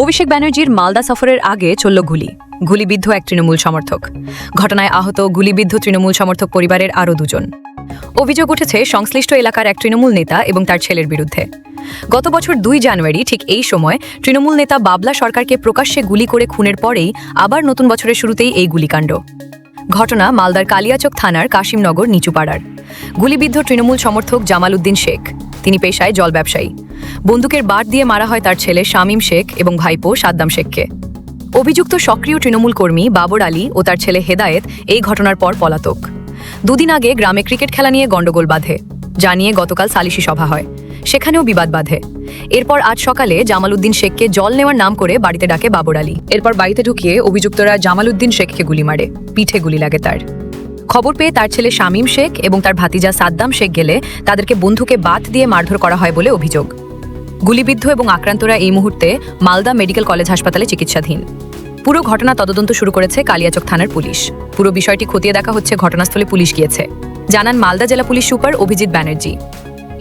অভিষেক ব্যানার্জির মালদা সফরের আগে চলল গুলিবিদ্ধ এক তৃণমূল সমর্থক। ঘটনায় আহত গুলিবিদ্ধ তৃণমূল সমর্থক পরিবারের আরও দুজন। অভিযোগ উঠেছে সংশ্লিষ্ট এলাকার এক তৃণমূল নেতা এবং তার ছেলের বিরুদ্ধে। গত বছর 2 জানুয়ারি ঠিক এই সময় তৃণমূল নেতা বাবলা সরকারকে প্রকাশ্যে গুলি করে খুনের পরেই আবার নতুন বছরের শুরুতেই এই গুলিকাণ্ড। ঘটনা মালদার কালিয়াচক থানার কাশিমনগর নিচুপাড়ার। গুলিবিদ্ধ তৃণমূল সমর্থক জামাল উদ্দিন শেখ। তিনি পেশায় জল ব্যবসায়ী। বন্দুকের বাট দিয়ে মারা হয় তার ছেলে শামীম শেখ এবং ভাইপো সাদ্দাম শেখকে। অভিযুক্ত সক্রিয় তৃণমূল কর্মী বাবর আলী ও তার ছেলে হেদায়েত এই ঘটনার পর পলাতক। 2 দিন আগে গ্রামে ক্রিকেট খেলা নিয়ে গন্ডগোল বাধে, যা নিয়ে গতকাল সালিশি সভা হয়। সেখানেও বিবাদ বাধে। এরপর আজ সকালে জামাল উদ্দিন শেখকে জল নেওয়ার নাম করে বাড়িতে ডাকে বাবর আলী। এরপর বাড়িতে ঢুকিয়ে অভিযুক্তরা জামাল উদ্দিন শেখকে গুলি মারে। পিঠে গুলি লাগে তার। খবর পেয়ে তার ছেলে শামীম শেখ এবং তার ভাতিজা সাদ্দাম শেখ গেলে তাদেরকে বন্দুকে বাত দিয়ে মারধর করা হয় বলে অভিযোগ। গুলিবিদ্ধ এবং আক্রান্তরা এই মুহূর্তে মালদা মেডিকেল কলেজ হাসপাতালে চিকিৎসাধীন। পুরো ঘটনা তদন্ত শুরু করেছে কালিয়াচক থানার পুলিশ। পুরো বিষয়টি খতিয়ে দেখা হচ্ছে। ঘটনাস্থলে পুলিশ গিয়েছে, জানান মালদা জেলা পুলিশ সুপার অভিজিৎ ব্যানার্জি।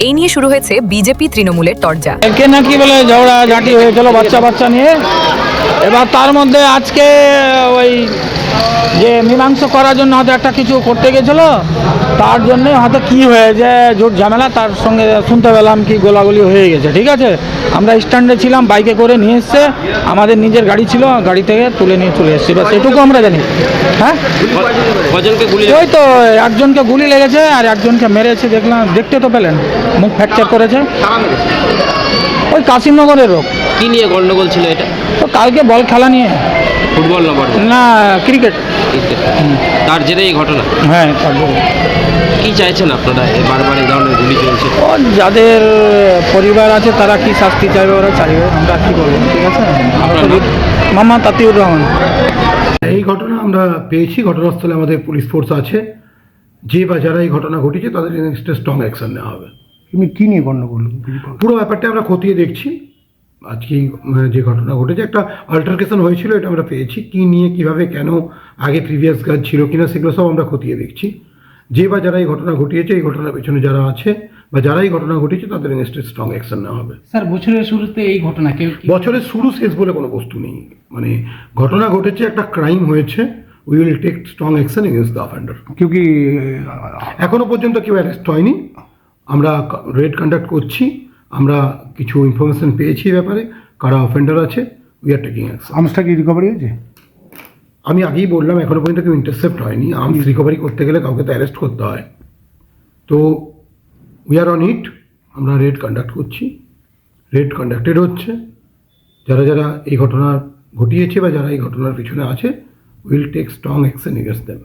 এই নিয়ে শুরু হয়েছে বিজেপি তৃণমূলের তরজা। একে নাকি বলে ঝগড়াঝাটি হয়েছিল বাচ্চা নিয়ে। এবার তার মধ্যে আজকে ওই যে মীমাংসা করার জন্য হয়তো একটা কিছু করতে গেছিলো, তার জন্যে হয়তো কী হয়েছে জোট ঝামেলা, তার সঙ্গে শুনতে পেলাম কি গোলাগুলি হয়ে গেছে। ঠিক আছে, আমরা স্ট্যান্ডে ছিলাম, বাইকে করে নিয়ে এসছে, আমাদের নিজের গাড়ি ছিল, গাড়ি থেকে তুলে নিয়ে চলে এসেছি। বাস এটুকু আমরা জানি। হ্যাঁ, ওই তো একজনকে গুলি লেগেছে আর একজনকে মেরেছে, দেখলাম, দেখতে তো পেলেন, মুখ ফ্র্যাকচার করেছে। ওই কাশিমনগরের লোক। কি নিয়ে গন্ডগোল ছিল এটা? তো কালকে বল খেলা নিয়ে। ফুটবল না, ক্রিকেট। তার জেরে এই ঘটনা? হ্যাঁ, তার জেরে। কি চাইছেন আপনারা? বারবার এই ধরনের গুলি চলছে। ও যাদের পরিবার আছে তারা কি শাস্তি চাইবে, ওরা চাইবে, আমরা কি করবো। ঠিক আছে, মামা তাতিউর রহমান। এই ঘটনা আমরা পেয়েছি, ঘটনাস্থলে আমাদের পুলিশ ফোর্স আছে। যে বা যারা এই ঘটনা ঘটেছে তাদের এগেইনস্টে স্ট্রং অ্যাকশন নেওয়া হবে। তুমি কী নিয়ে গণ্ডগোল? পুরো ব্যাপারটা আমরা খতিয়ে দেখছি। আজকে যে ঘটনা ঘটেছে, একটা অল্টারকেশন হয়েছিল, এটা আমরা পেয়েছি। কী নিয়ে, কীভাবে, কেন, আগে প্রিভিয়াস কাজ ছিল কিনা, সেগুলো সব আমরা খতিয়ে দেখছি। যে বা যারা এই ঘটনা ঘটিয়েছে, এই ঘটনার পেছনে যারা আছে বা যারা এই ঘটনা ঘটিয়েছে তাদের এগেইনস্টে স্ট্রং অ্যাকশন নেওয়া হবে। স্যার, বছরের শুরুতে এই ঘটনা বছরের শুরু শেষ বলে কোনো বস্তু নেই। মানে ঘটনা ঘটেছে, একটা ক্রাইম হয়েছে, we will take strong action against the offender. কেউ কি এখনো পর্যন্ত কেউ অ্যারেস্ট হয়নি। আমরা রেড কন্ডাক্ট করছি, আমরা কিছু ইনফরমেশন পেয়েছি এই ব্যাপারে, কারা অফেন্ডার আছে, উই আর টেকিং অ্যাকশন। আর্মসটা কি রিকভারি হয়েছে? আমি আগেই বললাম, এখনো পর্যন্ত কেউ ইন্টারসেপ্ট হয়নি। আর্মস রিকভারি করতে গেলে কাউকে তো অ্যারেস্ট করতে হয়। তো উই আর অন ইট। আমরা রেড কন্ডাক্ট করছি, রেড কন্ডাক্টেড হচ্ছে। যারা যারা এই ঘটনা ঘটিয়েছে বা যারা এই ঘটনার পিছনে আছে, will take strong action against them.